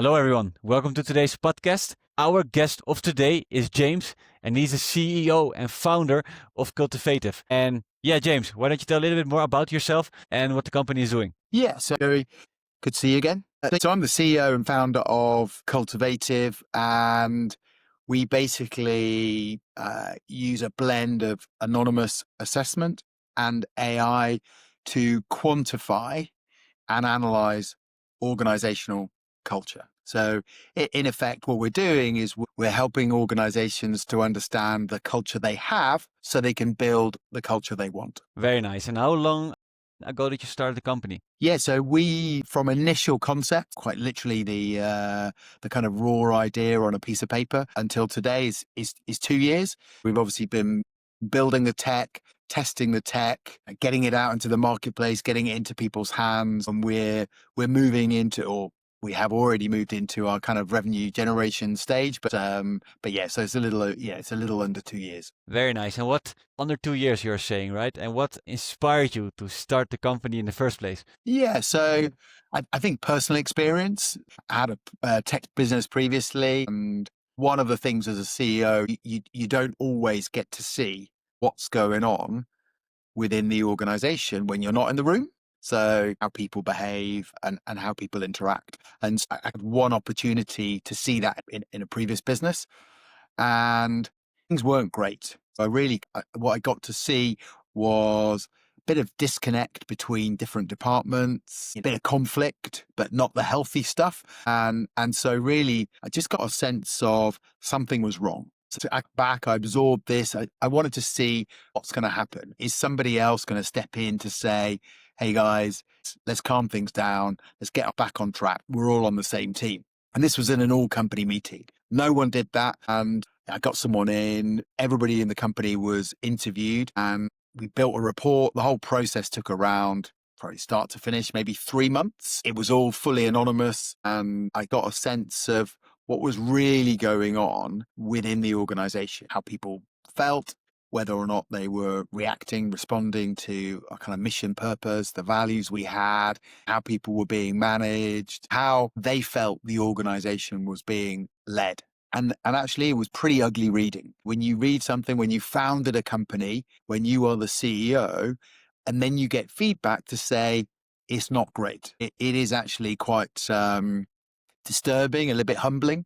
Hello, everyone. Welcome to today's podcast. Our guest of today is James, and he's the CEO and founder of Cultivative. And yeah, James, why don't you tell a little bit more about yourself and what the company is doing? Yeah, so very good to see you again. So I'm the CEO and founder of Cultivative, and we basically use a blend of anonymous assessment and AI to quantify and analyze organizational culture. So in effect, what we're doing is we're helping organizations to understand the culture they have so they can build the culture they want. Very nice. And how long ago did you start the company? Yeah, so we, from initial concept, quite literally the kind of raw idea on a piece of paper, until today is 2 years. We've obviously been building the tech, testing the tech, getting it out into the marketplace, getting it into people's hands, and we're moving into, or we have already moved into, our kind of revenue generation stage. But yeah, so it's a little under 2 years. Very nice. And what, under 2 years, you're saying, right? And what inspired you to start the company in the first place? Yeah, so I think personal experience. I had a tech business previously, and one of the things as a CEO, you don't always get to see what's going on within the organization when you're not in the room. So how people behave and how people interact. And I had one opportunity to see that in a previous business, and things weren't great. So what I got to see was a bit of disconnect between different departments, a bit of conflict, but not the healthy stuff. And so really, I just got a sense of something was wrong. So to act back, I absorbed this. I wanted to see what's going to happen. Is somebody else going to step in to say, hey guys, let's calm things down. Let's get back on track. We're all on the same team. And this was in an all company meeting. No one did that. And I got someone in, everybody in the company was interviewed, and we built a report. The whole process took around, probably start to finish, maybe 3 months. It was all fully anonymous, and I got a sense of what was really going on within the organization, how people felt, whether or not they were reacting, responding to our kind of mission purpose, the values we had, how people were being managed, how they felt the organization was being led. And actually, it was pretty ugly reading. When you read something, when you founded a company, when you are the CEO, and then you get feedback to say it's not great. It is actually quite disturbing, a little bit humbling.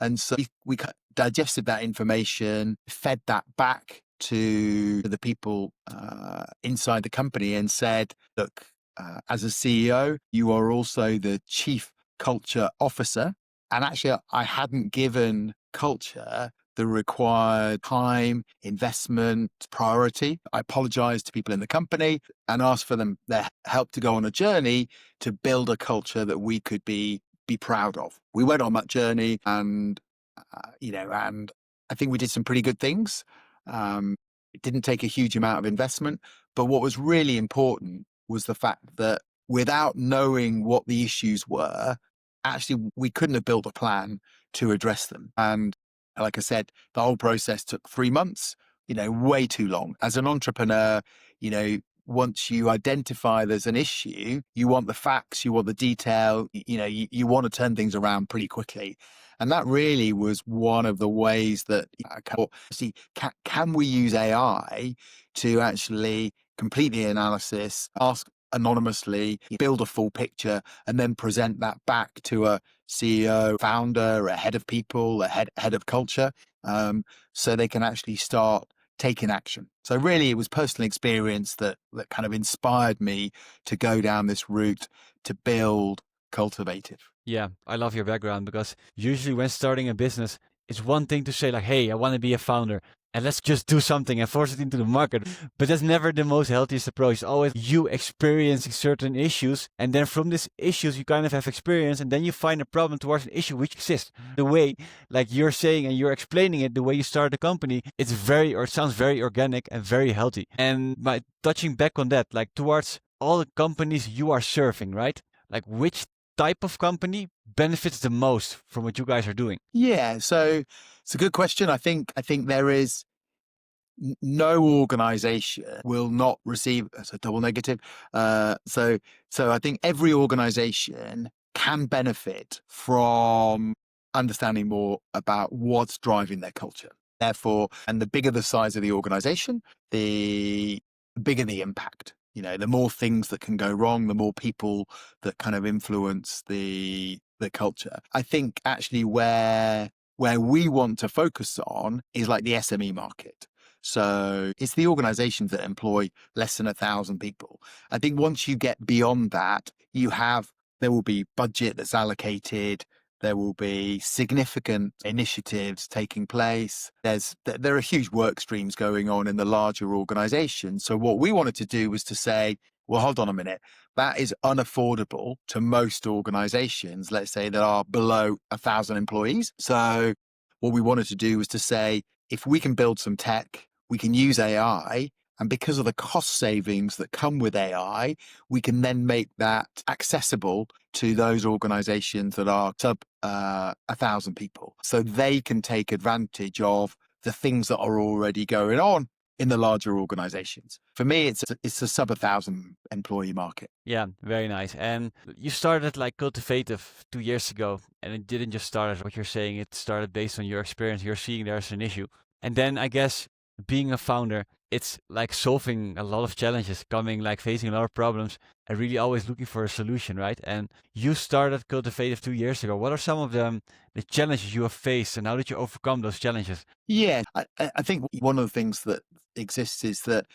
And so we digested that information, fed that back to the people inside the company and said, look, as a CEO, you are also the chief culture officer. And actually, I hadn't given culture the required time, investment, priority. I apologized to people in the company and asked for their help to go on a journey to build a culture that we could be proud of. We went on that journey, and and I think we did some pretty good things. It didn't take a huge amount of investment, but what was really important was the fact that without knowing what the issues were, actually we couldn't have built a plan to address them. And like I said, the whole process took 3 months, way too long. As an entrepreneur, once you identify there's an issue, you want the facts, you want the detail, you want to turn things around pretty quickly. And that really was one of the ways that can we use AI to actually complete the analysis, ask anonymously, build a full picture, and then present that back to a CEO, founder, a head of people, a head of culture, so they can actually start taking action. So really, it was personal experience that kind of inspired me to go down this route to build Cultivative. Yeah, I love your background because usually when starting a business, it's one thing to say like, hey, I want to be a founder and let's just do something and force it into the market. But that's never the most healthiest approach. It's always you experiencing certain issues, and then from these issues you kind of have experience, and then you find a problem towards an issue which exists. The way like you're saying and you're explaining it, the way you start a company, it sounds very organic and very healthy. And by touching back on that, like towards all the companies you are serving, right? Like which type of company benefits the most from what you guys are doing? Yeah, so it's a good question. I think there is no organization will not receive. That's a double negative. So I think every organization can benefit from understanding more about what's driving their culture. Therefore, and the bigger the size of the organization, the bigger the impact. The more things that can go wrong, the more people that kind of influence the culture. I think actually where we want to focus on is like the SME market. So it's the organizations that employ less than 1,000 people. I think once you get beyond that, there will be budget that's allocated. There will be significant initiatives taking place. There are huge work streams going on in the larger organization. So what we wanted to do was to say, well, hold on a minute. That is unaffordable to most organizations, let's say, that are below 1,000 employees. So what we wanted to do was to say, if we can build some tech, we can use AI, and because of the cost savings that come with AI, we can then make that accessible to those organizations that are sub 1,000 people. So they can take advantage of the things that are already going on in the larger organizations. For me, it's a sub 1,000 employee market. Yeah, very nice. And you started like Cultivative 2 years ago, and it didn't just start as what you're saying, it started based on your experience. You're seeing there's an issue. And then I guess being a founder, it's like solving a lot of challenges, facing a lot of problems, and really always looking for a solution, right? And you started Cultivative 2 years ago. What are some of the challenges you have faced, and how did you overcome those challenges? Yeah, I think one of the things that exists is that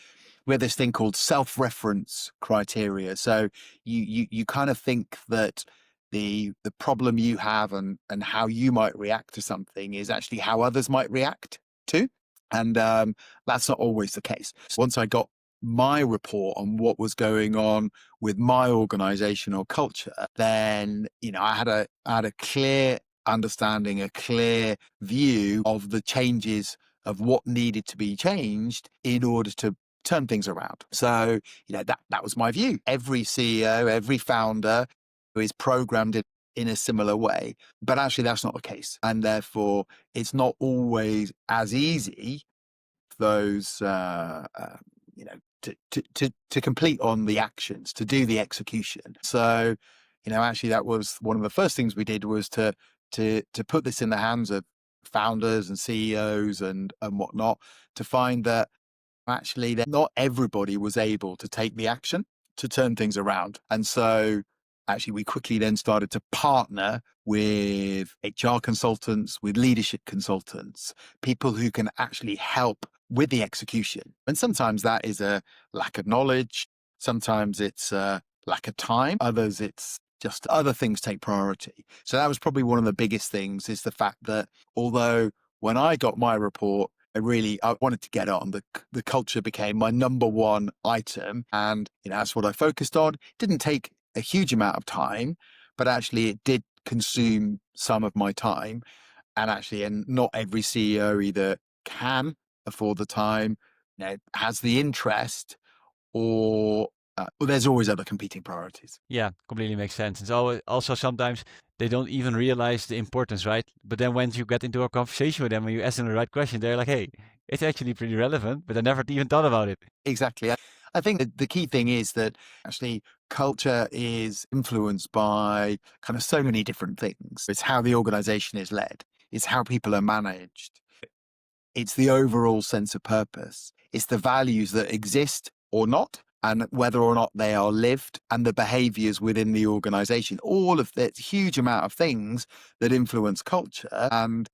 we have this thing called self-reference criteria. So you kind of think that the problem you have and how you might react to something is actually how others might react to. And that's not always the case. So once I got my report on what was going on with my organizational culture, then I had a clear understanding, a clear view of the changes of what needed to be changed in order to turn things around. So that was my view. Every CEO, every founder is programmed in a similar way, but actually that's not the case, and therefore it's not always as easy those to complete on the actions, to do the execution. So actually that was one of the first things we did, was to put this in the hands of founders and CEOs and whatnot, to find that actually that not everybody was able to take the action to turn things around. And so actually we quickly then started to partner with HR consultants, with leadership consultants, people who can actually help with the execution. And sometimes that is a lack of knowledge. Sometimes it's a lack of time. Others, it's just other things take priority. So that was probably one of the biggest things, is the fact that although when I got my report, I wanted to get on. The culture became my number one item. And that's what I focused on. It didn't take a huge amount of time, but actually it did consume some of my time. And not every CEO either can afford the time, has the interest, or there's always other competing priorities. Yeah, completely makes sense. It's always also sometimes they don't even realize the importance, right? But then when you get into a conversation with them and you ask them the right question, they're like, "Hey, it's actually pretty relevant," but I never even thought about it. Exactly. I think that the key thing is that actually culture is influenced by kind of so many different things. It's how the organization is led. It's how people are managed. It's the overall sense of purpose. It's the values that exist or not, and whether or not they are lived, and the behaviors within the organization. All of that huge amount of things that influence culture, and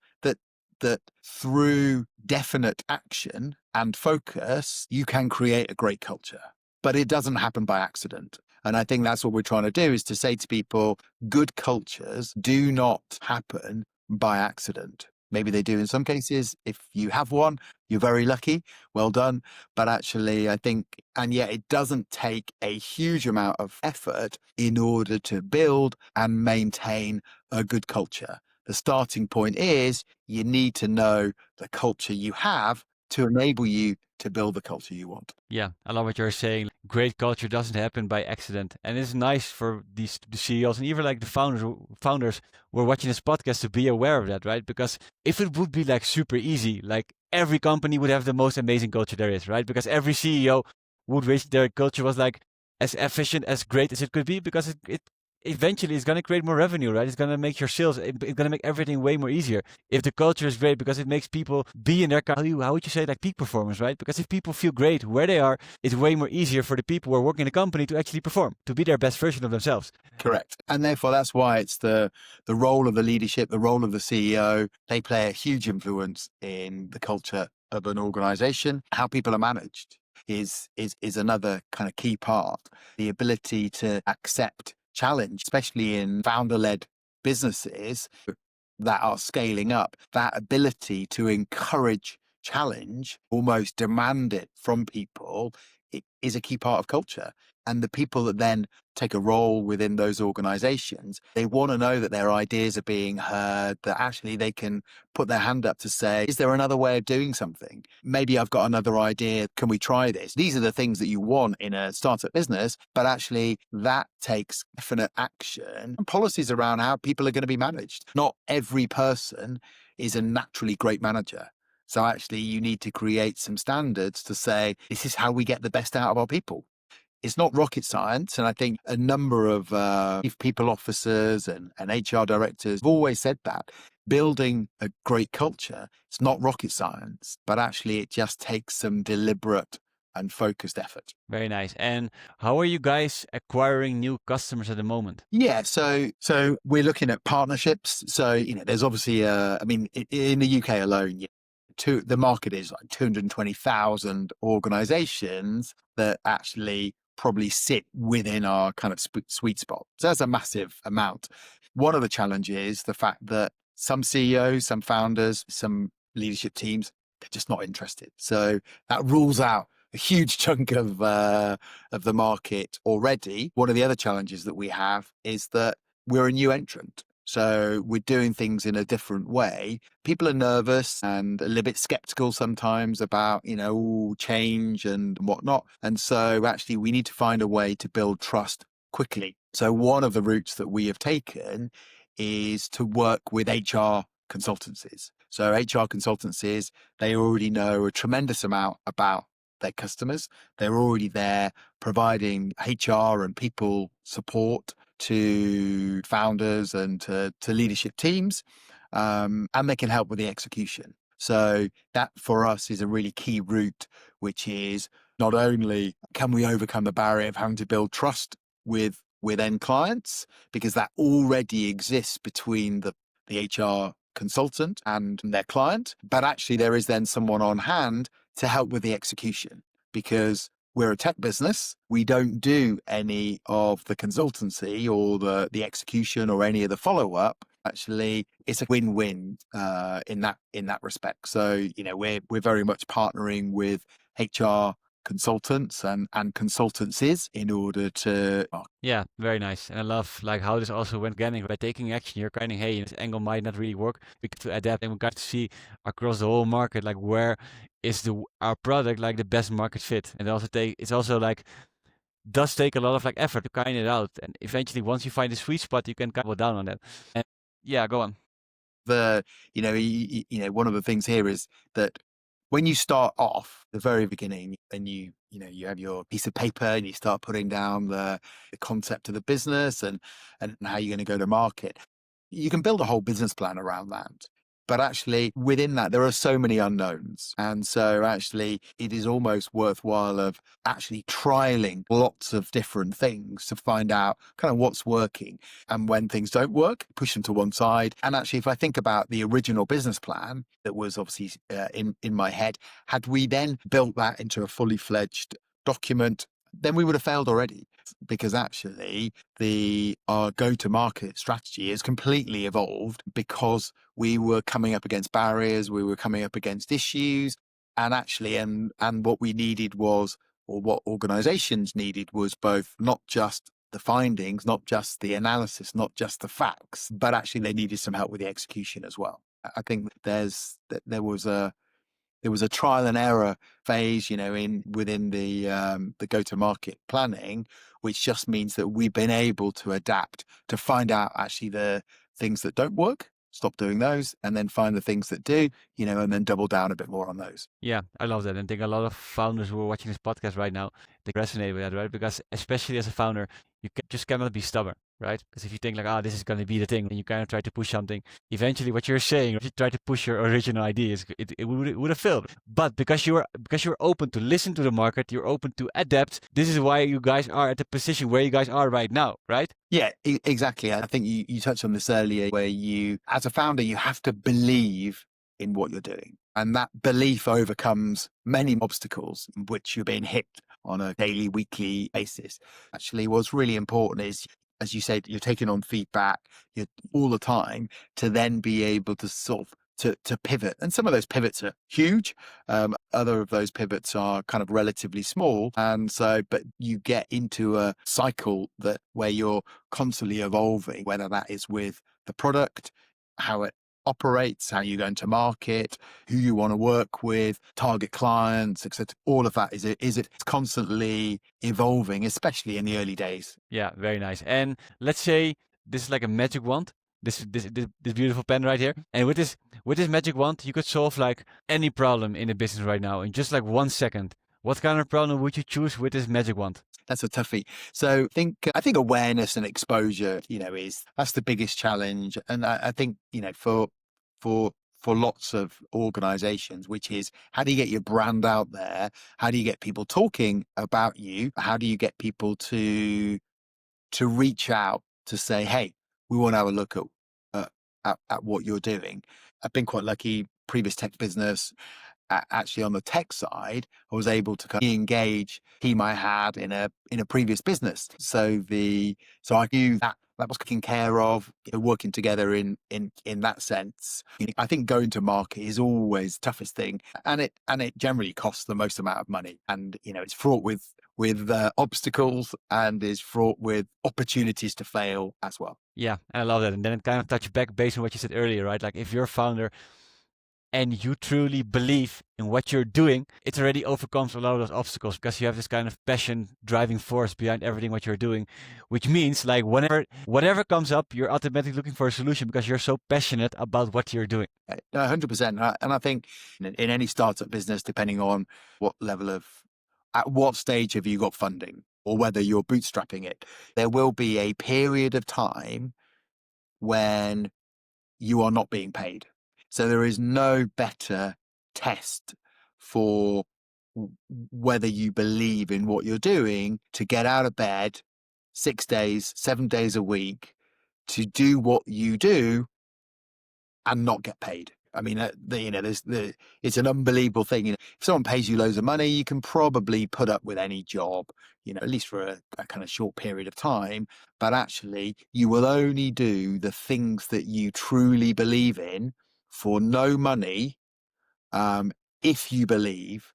that through definite action and focus, you can create a great culture. But it doesn't happen by accident. And I think that's what we're trying to do, is to say to people, good cultures do not happen by accident. Maybe they do in some cases. If you have one, you're very lucky. Well done. But actually, I think, and yet it doesn't take a huge amount of effort in order to build and maintain a good culture. The starting point is you need to know the culture you have to enable you to build the culture you want. Yeah, I love what you're saying. Great culture doesn't happen by accident, and it's nice for the CEOs and even like the founders who are watching this podcast to be aware of that, right? Because if it would be like super easy, like every company would have the most amazing culture there is, right? Because every CEO would wish their culture was like as efficient, as great as it could be, because eventually it's going to create more revenue, right? It's going to make your sales, it's going to make everything way more easier. If the culture is great, because it makes people be in their, how would you say, like peak performance, right? Because if people feel great where they are, it's way more easier for the people who are working in the company to actually perform, to be their best version of themselves. Correct. And therefore, that's why it's the role of the leadership, the role of the CEO. They play a huge influence in the culture of an organization. How people are managed is another kind of key part. The ability to accept challenge, especially in founder-led businesses that are scaling up, that ability to encourage challenge, almost demand it from people, it is a key part of culture. And the people that then take a role within those organizations, they want to know that their ideas are being heard, that actually they can put their hand up to say, is there another way of doing something? Maybe I've got another idea. Can we try this? These are the things that you want in a startup business, but actually that takes definite action and policies around how people are going to be managed. Not every person is a naturally great manager. So actually you need to create some standards to say, this is how we get the best out of our people. It's not rocket science. And I think a number of chief people officers and HR directors have always said that. Building a great culture, it's not rocket science, but actually it just takes some deliberate and focused effort. Very nice. And how are you guys acquiring new customers at the moment? Yeah, so we're looking at partnerships. So, there's obviously, in the UK alone, the market is like 220,000 organizations that actually probably sit within our kind of sweet spot. So that's a massive amount. One of the challenges is the fact that some CEOs, some founders, some leadership teams, they're just not interested. So that rules out a huge chunk of the market already. One of the other challenges that we have is that we're a new entrant. So we're doing things in a different way. People are nervous and a little bit skeptical sometimes about, change and whatnot. And so actually we need to find a way to build trust quickly. So one of the routes that we have taken is to work with HR consultancies. So HR consultancies, they already know a tremendous amount about their customers. They're already there providing HR and people support to founders and to leadership teams, and they can help with the execution. So that for us is a really key route, which is not only can we overcome the barrier of having to build trust with end clients, because that already exists between the HR consultant and their client, but actually there is then someone on hand to help with the execution, because we're a tech business. We don't do any of the consultancy or the execution or any of the follow-up. Actually, it's a win-win in that respect. So, we're very much partnering with HR consultants and consultancies in order to. Yeah, very nice. And I love like how this also went again by taking action. You're kind of, hey, this angle might not really work. We get to adapt, and we got to see across the whole market like where is our product like the best market fit. And it's also like does take a lot of like effort to kind it out. And eventually once you find the sweet spot, you can kind of go down on that. And yeah, go on. One of the things here is that when you start off the very beginning and you have your piece of paper and you start putting down the concept of the business and how you're going to go to market, you can build a whole business plan around that. But actually within that, there are so many unknowns. And so actually it is almost worthwhile of actually trialing lots of different things to find out kind of what's working. And when things don't work, push them to one side. And actually, if I think about the original business plan that was obviously in my head, had we then built that into a fully fledged document, then we would have failed already, because actually our go-to-market strategy is completely evolved because we were coming up against barriers, we were coming up against issues, and actually, and what we needed was, or what organizations needed was both not just the findings, not just the analysis, not just the facts, but actually they needed some help with the execution as well. I think there was a trial and error phase, within the go-to-market planning, which just means that we've been able to adapt to find out actually the things that don't work, stop doing those, and then find the things that do, and then double down a bit more on those. Yeah, I love that. And I think a lot of founders who are watching this podcast right now, they resonate with that, right? Because especially as a founder, just cannot be stubborn. right? Because if you think like, this is going to be the thing, and you kind of try to push something, eventually what you're saying, if you try to push your original ideas, it would have failed. But because you're open to listen to the market, you're open to adapt. This is why you guys are at the position where you guys are right now, right? Yeah, exactly. I think you touched on this earlier, where you, as a founder, you have to believe in what you're doing. And that belief overcomes many obstacles in which you're being hit on a daily, weekly basis. Actually, what's really important is, as you said, you're taking on feedback all the time to then be able to sort of to pivot. And some of those pivots are huge. Other of those pivots are kind of relatively small. And so, but you get into a cycle where you're constantly evolving, whether that is with the product, how it operates, how you're going to market, who you want to work with, target clients, etc. All of that is constantly evolving, especially in the early days. Yeah, very nice. And let's say this is like a magic wand. This beautiful pen right here. And with this magic wand, you could solve like any problem in a business right now in just like 1 second. What kind of problem would you choose with this magic wand? That's a toughie. So I think awareness and exposure, that's the biggest challenge. And I think, for lots of organizations, which is, how do you get your brand out there? How do you get people talking about you? How do you get people to reach out to say, hey, we want to have a look at what you're doing? I've been quite lucky. Previous tech business, actually on the tech side, I was able to kind of engage team I had in a previous business. So I knew that was taken care of, working together in that sense. I think going to market is always the toughest thing, and it generally costs the most amount of money, and it's fraught with obstacles, and is fraught with opportunities to fail as well. Yeah, I love that. And then it kind of touches back based on what you said earlier, right? Like if you're a founder and you truly believe in what you're doing, it already overcomes a lot of those obstacles because you have this kind of passion driving force behind everything what you're doing, which means like whatever comes up, you're automatically looking for a solution because you're so passionate about what you're doing. 100%. And I think in any startup business, depending on at what stage have you got funding, or whether you're bootstrapping it, there will be a period of time when you are not being paid. So there is no better test for whether you believe in what you're doing to get out of bed 6 days, 7 days a week to do what you do and not get paid. I mean, it's an unbelievable thing. If someone pays you loads of money, you can probably put up with any job, at least for a kind of short period of time. But actually, you will only do the things that you truly believe in for no money, if you believe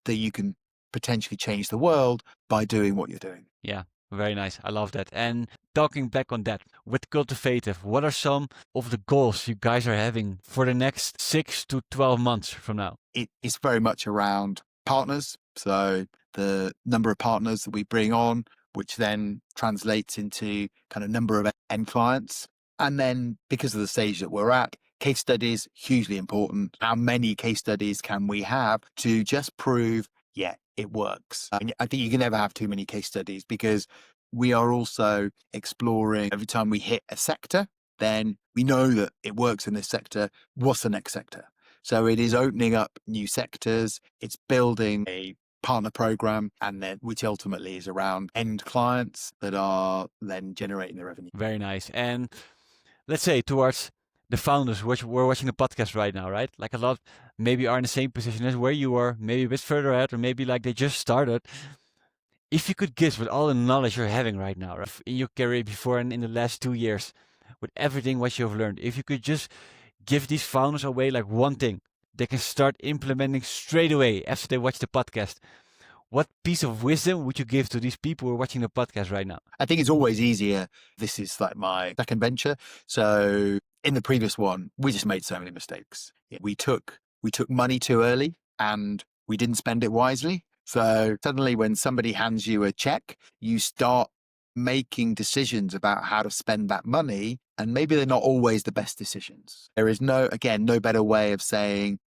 that you can potentially change the world by doing what you're doing. Yeah, very nice. I love that. And talking back on that, with Cultivative, what are some of the goals you guys are having for the next 6 to 12 months from now? It's very much around partners. So the number of partners that we bring on, which then translates into kind of number of end clients. And then, because of the stage that we're at, case studies, hugely important. How many case studies can we have to just prove, yeah, it works? I think you can never have too many case studies, because we are also exploring every time we hit a sector, then we know that it works in this sector. What's the next sector? So it is opening up new sectors. It's building a partner program, and then which ultimately is around end clients that are then generating the revenue. Very nice. And let's say towards the founders which were watching the podcast right now, right? Like a lot maybe are in the same position as where you are, maybe a bit further ahead, or maybe like they just started. If you could guess with all the knowledge you're having right now, right, in your career before and in the last 2 years, with everything what you've learned, if you could just give these founders away like one thing they can start implementing straight away after they watch the podcast, what piece of wisdom would you give to these people who are watching the podcast right now? I think it's always easier. This is like my second venture. So in the previous one, we just made so many mistakes. We took money too early, and we didn't spend it wisely. So suddenly when somebody hands you a check, you start making decisions about how to spend that money, and maybe they're not always the best decisions. There is no better way of saying,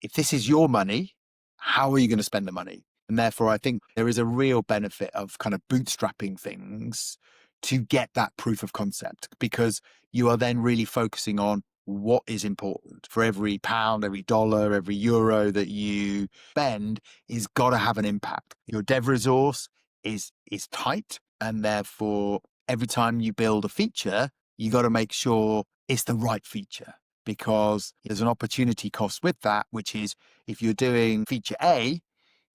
if this is your money, how are you going to spend the money? And therefore, I think there is a real benefit of kind of bootstrapping things to get that proof of concept, because you are then really focusing on what is important. For every pound, every dollar, every euro that you spend is got to have an impact. Your dev resource is tight, and therefore every time you build a feature, you got to make sure it's the right feature, because there's an opportunity cost with that, which is if you're doing feature A,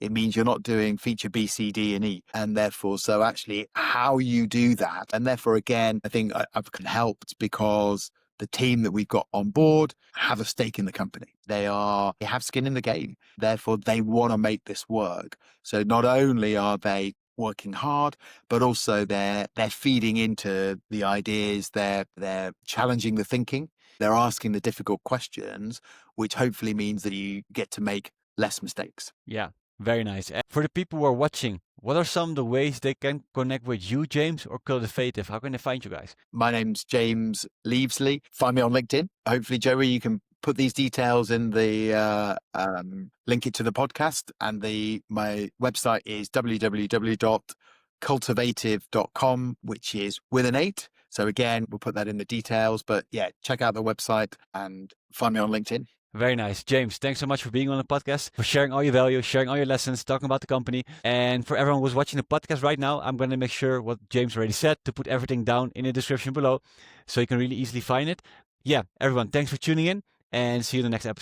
it means you're not doing feature B, C, D, and E. And therefore, so actually how you do that. And therefore, again, I think I've helped because the team that we've got on board have a stake in the company. They have skin in the game. Therefore, they want to make this work. So not only are they working hard, but also they're feeding into the ideas, they're challenging the thinking, they're asking the difficult questions, which hopefully means that you get to make less mistakes. Yeah, very nice. And for the people who are watching, what are some of the ways they can connect with you, James, or Cultivative? How can they find you guys? My name's James Leavesley. Find me on LinkedIn. Hopefully, Joey, you can put these details in the link it to the podcast. And my website is www.cultivative.com, which is with an 8. So again, we'll put that in the details. But yeah, check out the website and find me on LinkedIn. Very nice. James, thanks so much for being on the podcast, for sharing all your value, sharing all your lessons, talking about the company. And for everyone who's watching the podcast right now, I'm going to make sure what James already said to put everything down in the description below so you can really easily find it. Yeah, everyone, thanks for tuning in and see you in the next episode.